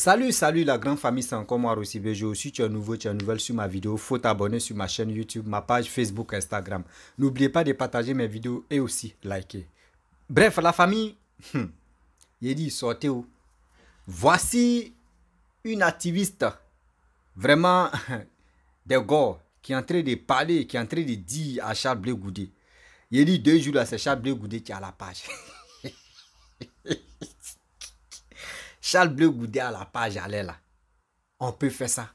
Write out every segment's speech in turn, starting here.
Salut la grande famille, c'est encore moi Rossi Bejo. Si tu es nouveau, tu es nouvelle sur ma vidéo, faut t'abonner sur ma chaîne YouTube, ma page Facebook, Instagram. N'oubliez pas de partager mes vidéos et aussi liker. Bref, la famille, il dit sortez où? Voici une activiste vraiment de gars qui est en train de parler, qui est en train de dire à Charles Blé Goudé. Il dit 2 jours là, c'est Charles Blé Goudé qui est à la page. Charles Blé Goudé à la page, allez là. On peut faire ça.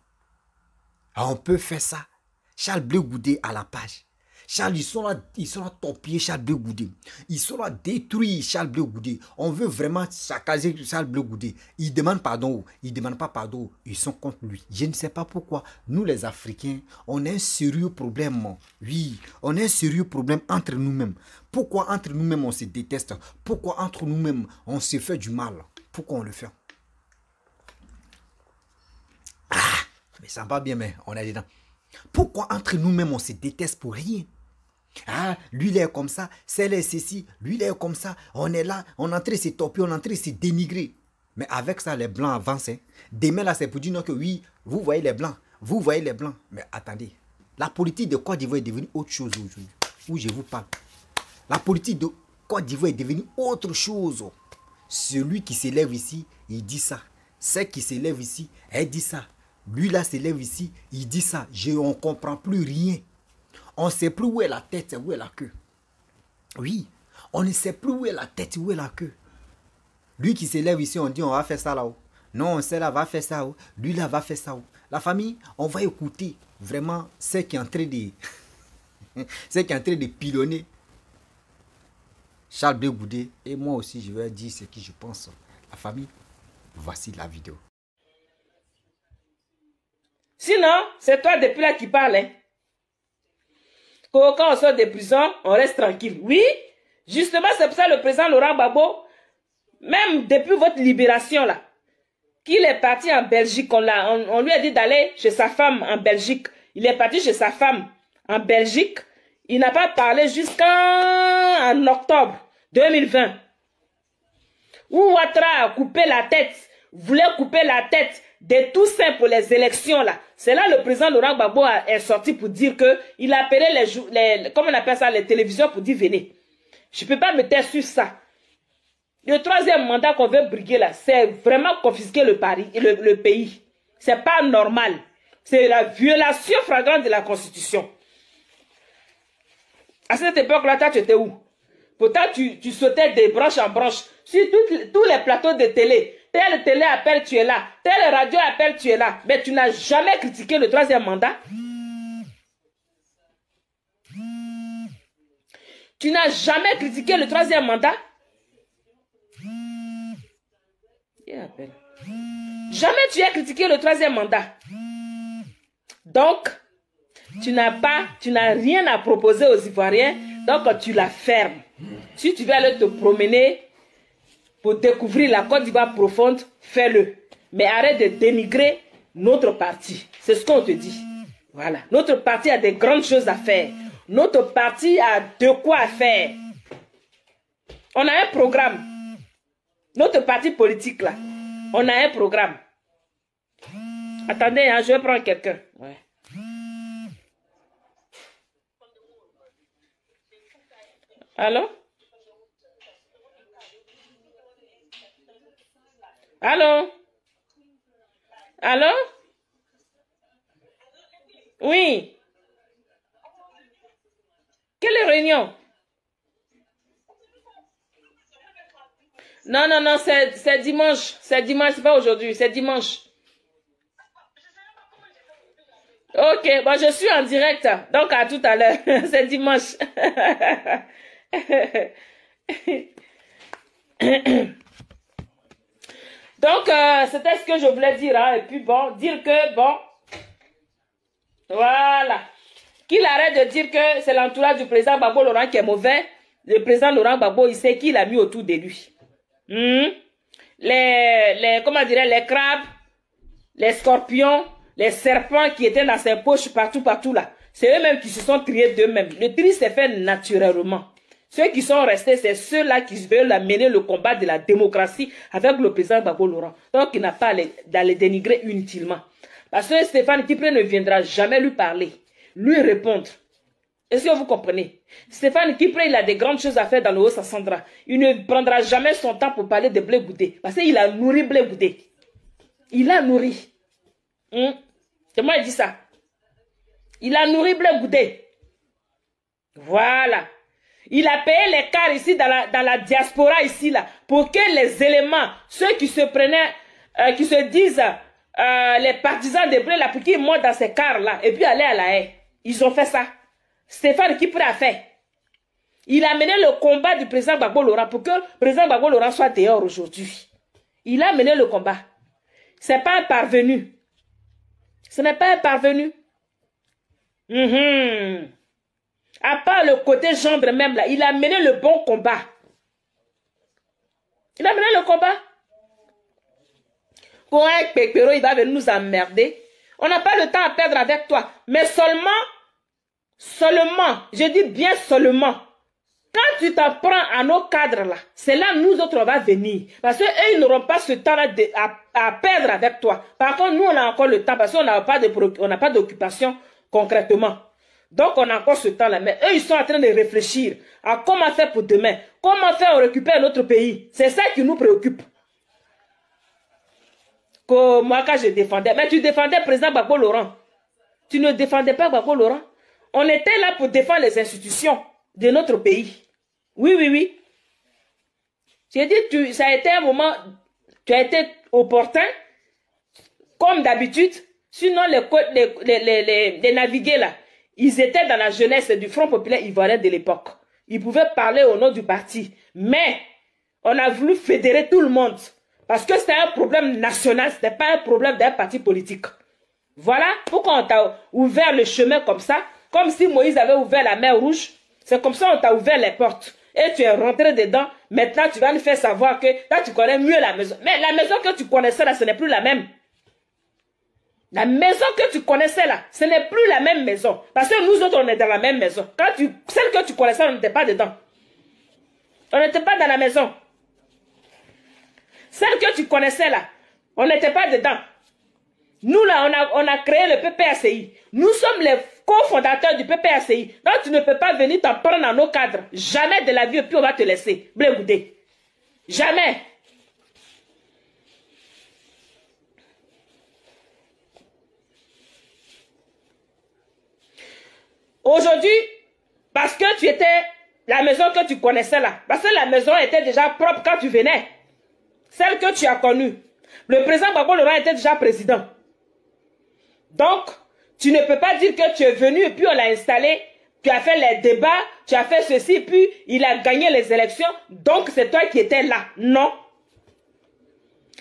On peut faire ça. Charles Blé Goudé à la page. Charles, ils sont là torpiller Charles Blé Goudé. Ils sont là détruire Charles Blé Goudé. On veut vraiment saccager Charles Blé Goudé. Ils demandent pardon. Ils ne demandent pas pardon. Ils sont contre lui. Je ne sais pas pourquoi. Nous les Africains, on a un sérieux problème. Oui, on a un sérieux problème entre nous-mêmes. Pourquoi entre nous-mêmes on se déteste? Pourquoi entre nous-mêmes on se fait du mal? Pourquoi on le fait? Mais ça va bien, mais on est dedans. Pourquoi entre nous-mêmes, on se déteste pour rien? Ah, lui, il est comme ça, celle est ceci, lui, il est comme ça. On est là, on est en train de se toper, on est en train de se dénigrer. Mais avec ça, les Blancs avancent. Hein. Demain, là, c'est pour dire non, que oui, vous voyez les Blancs, vous voyez les Blancs. Mais attendez, la politique de Côte d'Ivoire est devenue autre chose aujourd'hui. Où je vous parle. La politique de Côte d'Ivoire est devenue autre chose. Celui qui s'élève ici, il dit ça. Celle qui s'élève ici, elle dit ça. Lui là s'élève ici, il dit ça. On ne comprend plus rien. On ne sait plus où est la tête, où est la queue. Oui, on ne sait plus où est la tête, où est la queue. Lui qui s'élève ici, on dit on va faire ça là-haut. Non, celle-là va faire ça là-haut. Lui là va faire ça là-haut. La famille, on va écouter vraiment ce qui est en train de... ce qui est en train de pilonner Charles Blé Goudé. Et moi aussi, je vais dire ce que je pense. La famille, voici la vidéo. Sinon, c'est toi depuis là qui parle. Hein. Quand on sort de prison, on reste tranquille. Oui, justement, c'est pour ça le président Laurent Gbagbo, même depuis votre libération là, qu'il est parti en Belgique, on lui a dit d'aller chez sa femme en Belgique. Il est parti chez sa femme en Belgique. Il n'a pas parlé jusqu'en octobre 2020. Où Ouattara a coupé la tête, voulait couper la tête de tout ça pour les élections là. C'est là le président Laurent Gbagbo est sorti pour dire que il a appelé comment on appelle ça, les télévisions pour dire venez. Je ne peux pas me taire sur ça. Le 3e mandat qu'on veut briguer là, c'est vraiment confisquer le pays. C'est pas normal. C'est la violation flagrante de la Constitution. À cette époque-là, tu étais où? Pourtant, tu sautais de branche en branche. Sur tous les plateaux de télé. Telle télé appelle, tu es là. Telle radio appelle, tu es là. Mais tu n'as jamais critiqué le 3e mandat. Tu n'as jamais critiqué le 3e mandat. Jamais tu as critiqué le 3e mandat. Donc, tu n'as rien à proposer aux Ivoiriens. Donc, tu la fermes. Si tu veux aller te promener pour découvrir la Côte d'Ivoire profonde, fais-le. Mais arrête de dénigrer notre parti. C'est ce qu'on te dit. Voilà. Notre parti a des grandes choses à faire. Notre parti a de quoi faire. On a un programme. Notre parti politique, là, on a un programme. Attendez, hein, je vais prendre quelqu'un. Ouais. Allô? Allô? Allô? Oui. Quelle réunion? Non, c'est dimanche. C'est dimanche, c'est pas aujourd'hui, c'est dimanche. Ok, bon, je suis en direct. Donc, à tout à l'heure. C'est dimanche. Donc, c'était ce que je voulais dire. Hein. Et puis, bon, dire que, bon, voilà. Qu'il arrête de dire que c'est l'entourage du président Gbagbo Laurent qui est mauvais. Le président Laurent Gbagbo, il sait qui il a mis autour de lui. Comment dirais, les crabes, les scorpions, les serpents qui étaient dans ses poches partout là. C'est eux-mêmes qui se sont triés d'eux-mêmes. Le tri s'est fait naturellement. Ceux qui sont restés, c'est ceux-là qui veulent mener le combat de la démocratie avec le président Gbagbo Laurent. Donc, il n'a pas à les dénigrer inutilement. Parce que Stéphane Kipré ne viendra jamais lui parler, lui répondre. Est-ce que vous comprenez? Stéphane Kipré, il a des grandes choses à faire dans le Haut-Sassandra. Il ne prendra jamais son temps pour parler de Blé Goudé. Parce qu'il a nourri Blé Goudé. Il a nourri. C'est moi qui dis ça. Il a nourri Blé Goudé. Voilà. Il a payé les cars ici dans la diaspora ici là pour que les éléments, ceux qui se prenaient, qui se disent les partisans de Blé là, pour qu'ils montent dans ces cars là et puis aller à la haie. Ils ont fait ça. Stéphane Kipré a fait. Il a mené le combat du président Gbagbo Laurent pour que le président Gbagbo Laurent soit dehors aujourd'hui. Il a mené le combat. Ce n'est pas un parvenu. Ce n'est pas un parvenu. À part le côté gendre même là, il a mené le bon combat. Il a mené le combat. Pour un pépéro, il va venir nous emmerder. On n'a pas le temps à perdre avec toi. Mais seulement, je dis bien seulement, quand tu t'en prends à nos cadres là, c'est là nous autres on va venir. Parce qu'eux, ils n'auront pas ce temps-là à perdre avec toi. Par contre, nous, on a encore le temps parce qu'on n'a pas d'occupation concrètement. Donc, on a encore ce temps-là. Mais eux, ils sont en train de réfléchir à comment faire pour demain. Comment faire pour récupérer notre pays. C'est ça qui nous préoccupe. Que moi, quand je défendais. Mais tu défendais le président Gbagbo Laurent. Tu ne défendais pas Gbagbo Laurent. On était là pour défendre les institutions de notre pays. Oui, oui, oui. J'ai dit, ça a été un moment, tu as été opportun, comme d'habitude. Sinon, les navigués là, ils étaient dans la jeunesse du Front populaire ivoirien de l'époque. Ils pouvaient parler au nom du parti. Mais, on a voulu fédérer tout le monde. Parce que c'était un problème national, ce n'était pas un problème d'un parti politique. Voilà pourquoi on t'a ouvert le chemin comme ça. Comme si Moïse avait ouvert la mer Rouge. C'est comme ça qu'on t'a ouvert les portes. Et tu es rentré dedans. Maintenant, tu vas nous faire savoir que là, tu connais mieux la maison. Mais la maison que tu connaissais là, ce n'est plus la même. La maison que tu connaissais là, ce n'est plus la même maison. Parce que nous autres, on est dans la même maison. Celle que tu connaissais, on n'était pas dedans. On n'était pas dans la maison. Celle que tu connaissais là, on n'était pas dedans. Nous là, on a créé le PPACI. Nous sommes les cofondateurs du PPACI. Donc tu ne peux pas venir t'en prendre dans nos cadres. Jamais de la vie, et puis on va te laisser. Blé Goudé. Jamais. Aujourd'hui, parce que tu étais la maison que tu connaissais là, parce que la maison était déjà propre quand tu venais, celle que tu as connue, le président Gbagbo Laurent était déjà président. Donc, tu ne peux pas dire que tu es venu et puis on l'a installé, tu as fait les débats, tu as fait ceci, puis il a gagné les élections, donc c'est toi qui étais là. Non.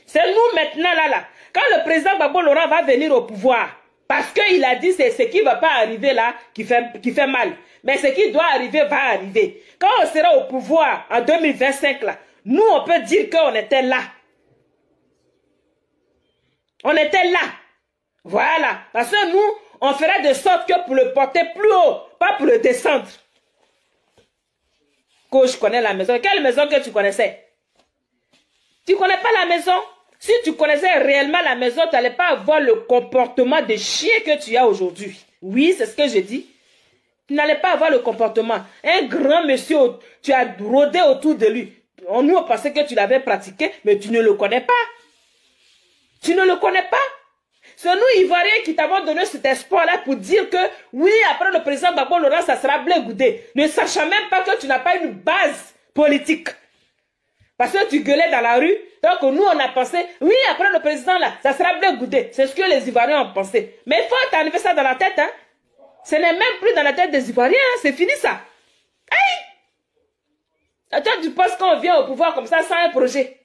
C'est nous maintenant là. Quand le président Gbagbo Laurent va venir au pouvoir, parce qu'il a dit c'est ce qui ne va pas arriver là qui fait mal. Mais ce qui doit arriver va arriver. Quand on sera au pouvoir en 2025 là, nous on peut dire qu'on était là. On était là. Voilà. Parce que nous, on fera de sorte que pour le porter plus haut, pas pour le descendre. Que je connais la maison. Quelle maison que tu connaissais? Tu ne connais pas la maison? Si tu connaissais réellement la maison, tu n'allais pas avoir le comportement de chien que tu as aujourd'hui. Oui, c'est ce que je dis. Tu n'allais pas avoir le comportement. Un grand monsieur, tu as rôdé autour de lui. Nous, on pensait que tu l'avais pratiqué, mais tu ne le connais pas. Tu ne le connais pas. C'est nous, Ivoiriens, qui t'avons donné cet espoir-là pour dire que, oui, après le président Gbagbo Laurent, ça sera Blé Goudé. Ne sachant même pas que tu n'as pas une base politique. Parce que tu gueulais dans la rue. Donc nous, on a pensé, oui, après le président, là, ça sera Blé Goudé. C'est ce que les Ivoiriens ont pensé. Mais il faut t'enlever ça dans la tête, hein. Ce n'est même plus dans la tête des Ivoiriens, hein. C'est fini, ça. Hey! Toi, tu penses qu'on vient au pouvoir comme ça, sans un projet.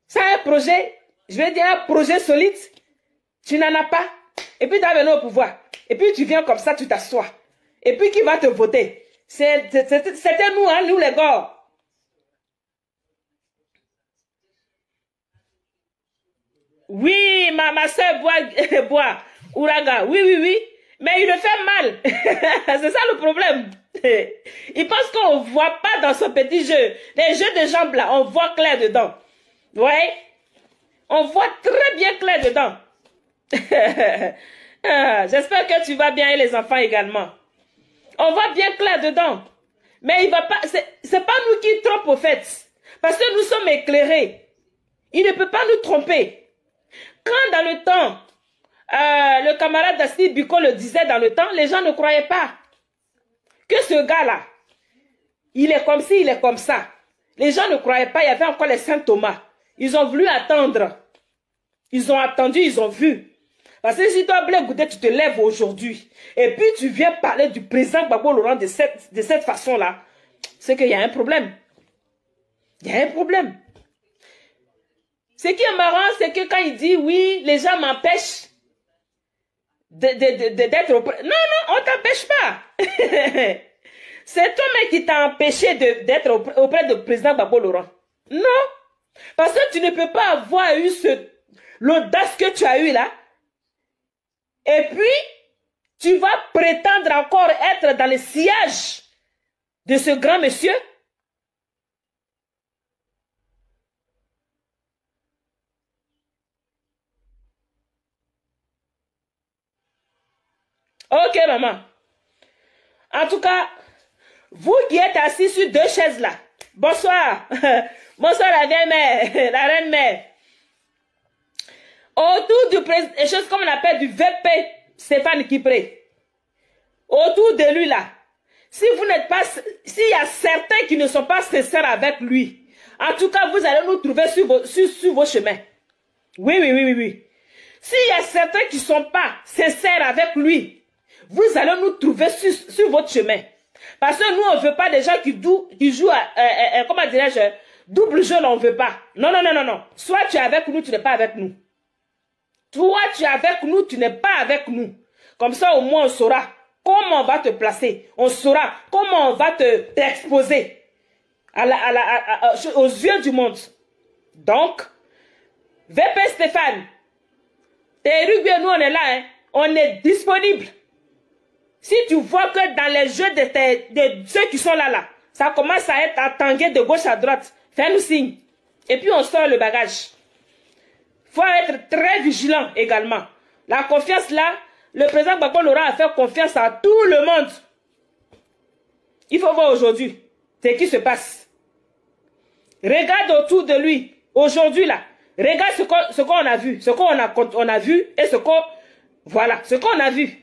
Sans un projet, je vais dire un projet solide. Tu n'en as pas. Et puis tu vas venir au pouvoir. Et puis tu viens comme ça, tu t'assois. Et puis qui va te voter? C'était nous, hein, nous les gars. Oui, ma soeur boit Ouraga. Oui, oui, oui. Mais il le fait mal. C'est ça le problème. Il pense qu'on ne voit pas dans ce petit jeu. Les jeux de jambes là, on voit clair dedans. Ouais. On voit très bien clair dedans. J'espère que tu vas bien et les enfants également. On voit bien clair dedans. Mais il va pas, c'est pas nous qui trompons au fait. Parce que nous sommes éclairés. Il ne peut pas nous tromper. Quand dans le temps, le camarade d'Asti Biko le disait dans le temps, les gens ne croyaient pas que ce gars-là, il est comme ci, il est comme ça. Les gens ne croyaient pas, il y avait encore les Saint Thomas. Ils ont voulu attendre. Ils ont attendu, ils ont vu. Parce que si toi, Blé Goudé, tu te lèves aujourd'hui, et puis tu viens parler du président Gbagbo Laurent de cette façon-là, c'est qu'il y a un problème. Il y a un problème. Ce qui est marrant, c'est que quand il dit, oui, les gens m'empêchent d'être auprès... Non, non, on ne t'empêche pas. C'est toi-même qui t'a empêché d'être auprès du président Gbagbo Laurent. Non. Parce que tu ne peux pas avoir eu l'audace que tu as eu là. Et puis, tu vas prétendre encore être dans le sillage de ce grand monsieur. Ok, maman. En tout cas, vous qui êtes assis sur deux chaises là, bonsoir. Bonsoir la vieille mère, la reine mère. Autour du président, des choses comme on appelle du VP, Stéphane Kipré. Autour de lui là, si vous n'êtes pas, s'il y a certains qui ne sont pas sincères avec lui, en tout cas, vous allez nous trouver sur vos chemins. Oui, oui, oui, oui, oui. S'il y a certains qui ne sont pas sincères avec lui, vous allez nous trouver sur votre chemin. Parce que nous, on ne veut pas des gens qui jouent à, comment dirais-je, double jeu, on ne veut pas. Non, non, non, non, non. Soit tu es avec nous, tu n'es pas avec nous. Toi, tu es avec nous, tu n'es pas avec nous. Comme ça, au moins, on saura comment on va te placer. On saura comment on va t'exposer aux yeux du monde. Donc, VP Stéphane, tes rugby, nous, on est là, hein. On est disponible. Si tu vois que dans les jeux de ceux qui sont là, ça commence à être attangé de gauche à droite, fais-nous signe. Et puis, on sort le bagage. Il faut être très vigilant également. La confiance là, le président Gbagbo Laurent a fait confiance à tout le monde. Il faut voir aujourd'hui ce qui se passe. Regarde autour de lui, aujourd'hui là. Regarde ce qu'on a vu, ce qu'on a vu et ce qu'on... Voilà, ce qu'on a vu.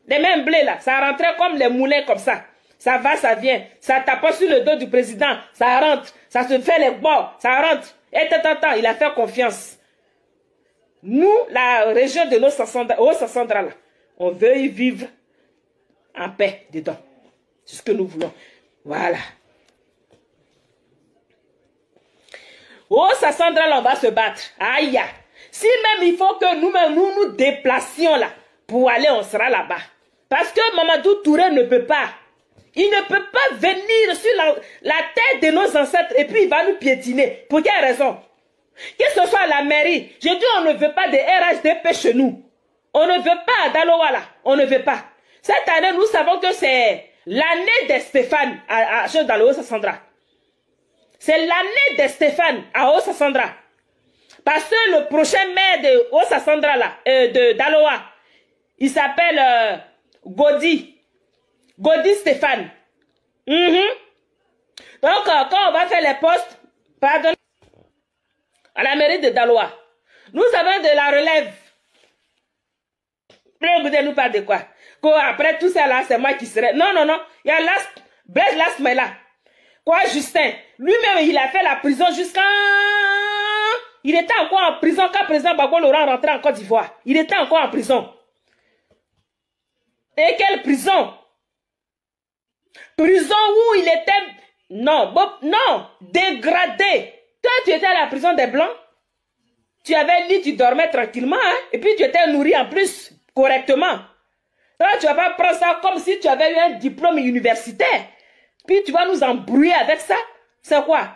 Les mêmes blés là, ça rentrait comme les moulins comme ça. Ça va, ça vient. Ça tape sur le dos du président. Ça rentre. Ça se fait les bords. Ça rentre. Et tant, il a fait confiance. Nous, la région de Haut-Sassandra, là, on veut y vivre en paix dedans. C'est ce que nous voulons. Voilà. Haut-Sassandra, là, on va se battre. Aïe. Si même il faut que nous-mêmes, nous déplacions là, pour aller, on sera là-bas. Parce que Mamadou Touré ne peut pas. Il ne peut pas venir sur la tête de nos ancêtres et puis il va nous piétiner. Pour quelle raison? Que ce soit à la mairie, je dis on ne veut pas de RHDP chez nous. On ne veut pas d'Aloa là. On ne veut pas. Cette année, nous savons que c'est l'année de Stéphane dans le Haut-Sassandra. C'est l'année de Stéphane à Haut-Sassandra. Parce que le prochain maire de Haut-Sassandra là, d'Aloa, il s'appelle Godi Stéphane. Donc, quand on va faire les postes, pardon, à la mairie de Daloa, nous avons de la relève. Vous nous parle de quoi? Après tout ça là, c'est moi qui serai. Non, non, non. Il y a Blaise Lasmela. Quoi, Justin? Lui-même, il a fait la prison jusqu'à... Il était encore en prison quand le président Gbagbo Laurent rentrait en Côte d'Ivoire. Il était encore en prison. Et quelle prison? Prison où il était... Non, non, dégradé. Toi, tu étais à la prison des Blancs. Tu avais lit, tu dormais tranquillement. Hein? Et puis, tu étais nourri en plus correctement. Toi, tu ne vas pas prendre ça comme si tu avais eu un diplôme universitaire. Puis, tu vas nous embrouiller avec ça. C'est quoi?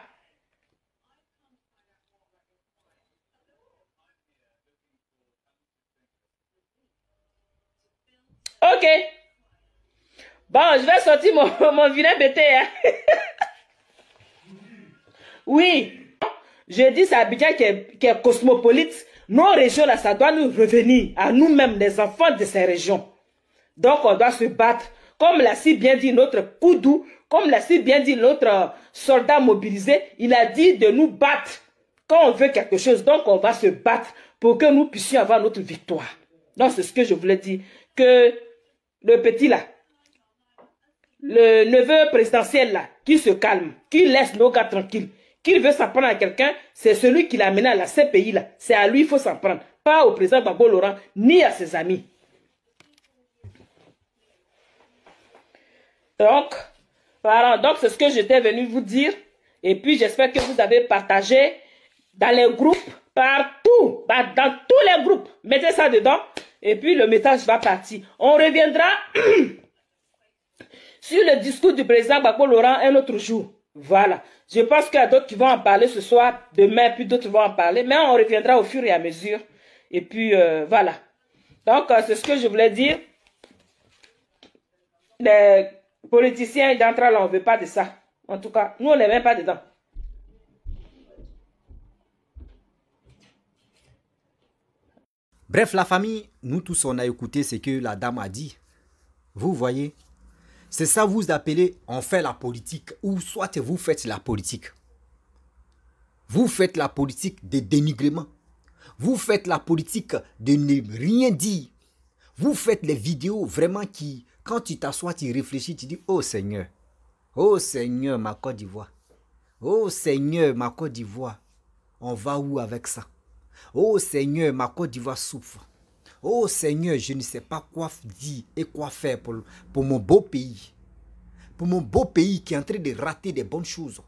Ok. Bon, je vais sortir mon vilain bêté. Hein. Oui. Je dis, c'est Abidjan qui est cosmopolite. Nos régions, là, ça doit nous revenir à nous-mêmes, les enfants de ces régions. Donc, on doit se battre. Comme l'a si bien dit notre Koudou, comme l'a si bien dit notre soldat mobilisé, il a dit de nous battre quand on veut quelque chose. Donc, on va se battre pour que nous puissions avoir notre victoire. Donc, c'est ce que je voulais dire. Que le petit là, le neveu présidentiel là, qui se calme, qui laisse nos gars tranquilles, qui veut s'en prendre à quelqu'un, c'est celui qui l'a amené à la CPI là. C'est à lui qu'il faut s'en prendre. Pas au président Gbagbo Laurent, ni à ses amis. Donc, voilà, donc c'est ce que j'étais venu vous dire. Et puis, j'espère que vous avez partagé dans les groupes, partout, dans tous les groupes. Mettez ça dedans. Et puis, le message va partir. On reviendra sur le discours du président Gbagbo Laurent un autre jour. Voilà. Je pense qu'il y a d'autres qui vont en parler ce soir, demain, puis d'autres vont en parler. Mais on reviendra au fur et à mesure. Et puis, voilà. Donc, c'est ce que je voulais dire. Les politiciens d'entre là, on ne veut pas de ça. En tout cas, nous, on n'est même pas dedans. Bref, la famille, nous tous, on a écouté ce que la dame a dit. Vous voyez, c'est ça vous appelez, on fait la politique, ou soit vous faites la politique. Vous faites la politique de dénigrement. Vous faites la politique de ne rien dire. Vous faites les vidéos vraiment qui, quand tu t'assois, tu réfléchis, tu dis, oh Seigneur, ma Côte d'Ivoire. Oh Seigneur, ma Côte d'Ivoire, on va où avec ça? Oh Seigneur, ma Côte d'Ivoire souffre. Oh Seigneur, je ne sais pas quoi dire et quoi faire pour mon beau pays. Pour mon beau pays qui est en train de rater des bonnes choses.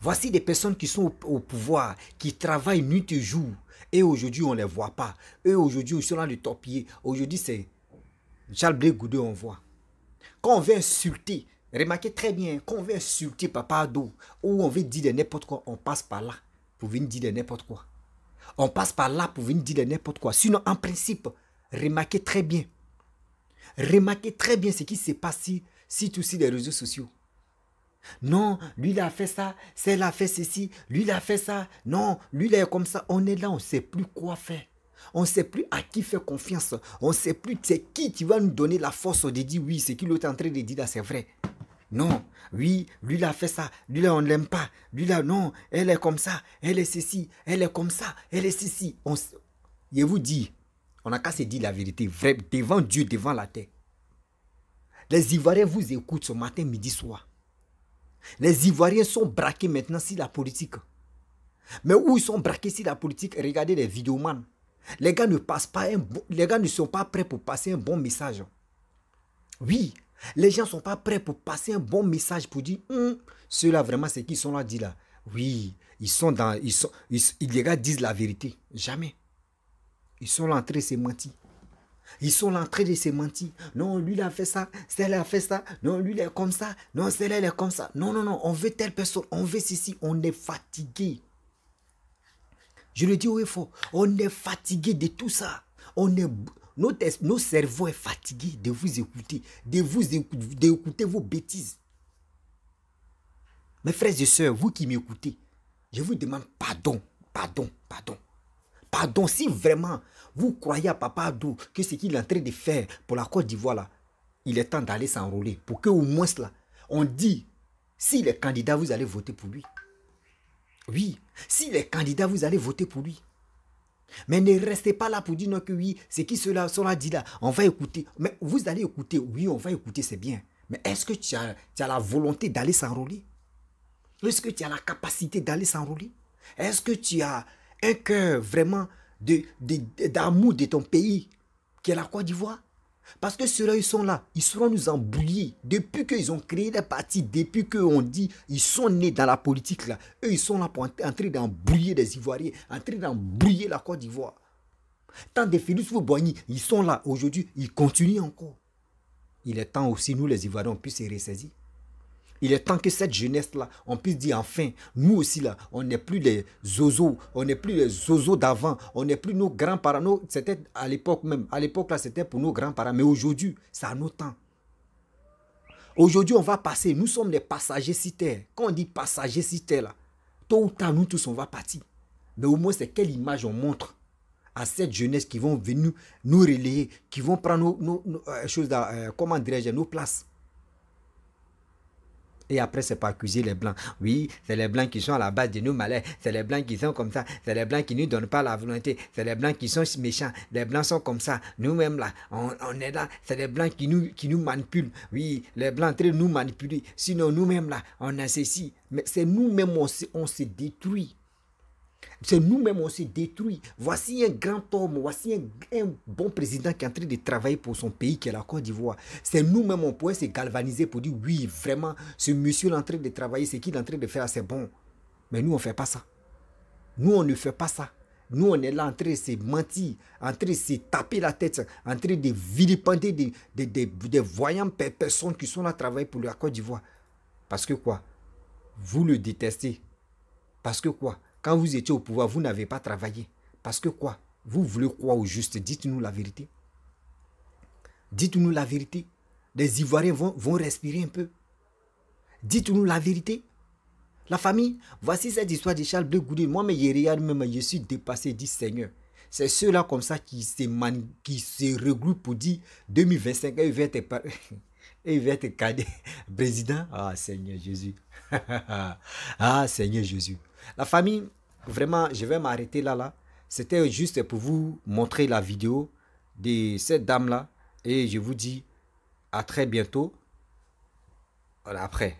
Voici des personnes qui sont au pouvoir, qui travaillent nuit et jour. Et aujourd'hui, on ne les voit pas. Eux, aujourd'hui, ils sont là de torpiller. Aujourd'hui, c'est Charles Blé Goudé, on voit. Quand on veut insulter, remarquez très bien, quand on veut insulter Papa Ado, ou on veut dire de n'importe quoi, on passe par là pour venir dire de n'importe quoi. On passe par là pour venir dire de n'importe quoi. Sinon, en principe, remarquez très bien. Remarquez très bien ce qui se passe sur tous les réseaux sociaux. Non, lui il a fait ça, celle a fait ceci, lui il a fait ça. Non, lui il est comme ça. On est là, on ne sait plus quoi faire. On ne sait plus à qui faire confiance. On ne sait plus c'est qui va nous donner la force de dire oui, ce qu'il est en train de dire là, c'est vrai. Non, oui, lui il a fait ça, lui là on ne l'aime pas, lui là non, elle est comme ça, elle est ceci, elle est comme ça, elle est ceci. Je vous dis, on n'a qu'à se dire la vérité, vrai, devant Dieu, devant la terre. Les Ivoiriens vous écoutent ce matin, midi, soir. Les Ivoiriens sont braqués maintenant sur la politique. Mais où ils sont braqués sur la politique, regardez les vidéomans. Les gars ne passent pas les gars ne sont pas prêts pour passer un bon message. Oui, les gens ne sont pas prêts pour passer un bon message pour dire ceux-là vraiment c'est qui sont là dit là. Oui, les gars disent la vérité. Jamais. Ils sont là en train de se mentir. Ils sont là en train de se mentir. Non, lui il a fait ça, celle-là a fait ça. Non, lui il est comme ça. Non, celle-là elle est comme ça. Non, non, non, on veut telle personne, on veut ceci. On est fatigué. Je le dis haut et fort. On est fatigué de tout ça. Nos cerveaux est fatigué de vous écouter, d'écouter vos bêtises. Mes frères et sœurs, vous qui m'écoutez, je vous demande pardon, pardon, pardon. Pardon, si vraiment vous croyez à Papa Ado que ce qu'il est en train de faire pour la Côte d'Ivoire là, il est temps d'aller s'enrôler pour qu'au moins là, on dit, s'il est candidat, vous allez voter pour lui. Oui, s'il est candidat, vous allez voter pour lui. Mais ne restez pas là pour dire non que oui, c'est qui cela dit là, on va écouter. Mais vous allez écouter, oui, on va écouter, c'est bien. Mais est-ce que tu as la volonté d'aller s'enrôler? Est-ce que tu as la capacité d'aller s'enrôler? Est-ce que tu as un cœur vraiment d'amour de ton pays, qui est la Côte d'Ivoire? Parce que ceux-là, ils sont là, ils seront nous embrouiller. Depuis qu'ils ont créé des partis, depuis qu'on dit, ils sont nés dans la politique là. Eux, ils sont là pour en train d'embrouiller des Ivoiriens, en train d'embrouiller la Côte d'Ivoire. Tant de Félix Fouboigny, ils sont là aujourd'hui, ils continuent encore. Il est temps aussi, nous les Ivoiriens, on puisse se ressaisir. Il est temps que cette jeunesse-là, on puisse dire enfin, nous aussi là, on n'est plus les zozos, on n'est plus les zozos d'avant, on n'est plus nos grands-parents. C'était à l'époque même, à l'époque là, c'était pour nos grands-parents, mais aujourd'hui, c'est à nos temps. Aujourd'hui, on va passer. Nous sommes des passagers sur terre. Quand on dit passagers sur terre, là, tôt ou tard, nous tous, on va partir. Mais au moins, c'est quelle image on montre à cette jeunesse qui vont venir nous relayer, qui vont prendre choses, comment dirais-je, nos places. Et après, c'est pas accuser les Blancs. Oui, c'est les Blancs qui sont à la base de nos malheurs. C'est les Blancs qui sont comme ça. C'est les Blancs qui ne nous donnent pas la volonté. C'est les Blancs qui sont méchants. Les Blancs sont comme ça. Nous-mêmes, là, on est là. C'est les Blancs qui nous manipulent. Oui, les Blancs en train de nous manipuler. Sinon, nous-mêmes, là, on a ceci. Mais c'est nous-mêmes, on se détruit. C'est nous-mêmes, on s'est détruit. Voici un grand homme, voici un bon président qui est en train de travailler pour son pays, qui est la Côte d'Ivoire. C'est nous-mêmes, on pourrait se galvaniser pour dire, oui, vraiment, ce monsieur est en train de travailler, ce qu'il est en train de faire, c'est bon. Mais nous, on ne fait pas ça. Nous, on ne fait pas ça. Nous, on est là en train de se mentir, en train de se taper la tête, en train de vilipender des voyantes personnes qui sont là à travailler pour la Côte d'Ivoire. Parce que quoi? Vous le détestez. Parce que quoi? Quand vous étiez au pouvoir, vous n'avez pas travaillé. Parce que quoi? Vous voulez quoi au juste? Dites-nous la vérité. Dites-nous la vérité. Les Ivoiriens vont respirer un peu. Dites-nous la vérité. La famille, voici cette histoire de Charles Blé Goudé. Moi, mais je regarde même, je suis dépassé, dit Seigneur. C'est ceux-là comme ça qui se regroupent pour dire 2025, il va être cadet. Président, ah Seigneur Jésus. Ah Seigneur Jésus. La famille, vraiment, je vais m'arrêter là. C'était juste pour vous montrer la vidéo de cette dame-là. Et je vous dis à très bientôt. Voilà, après.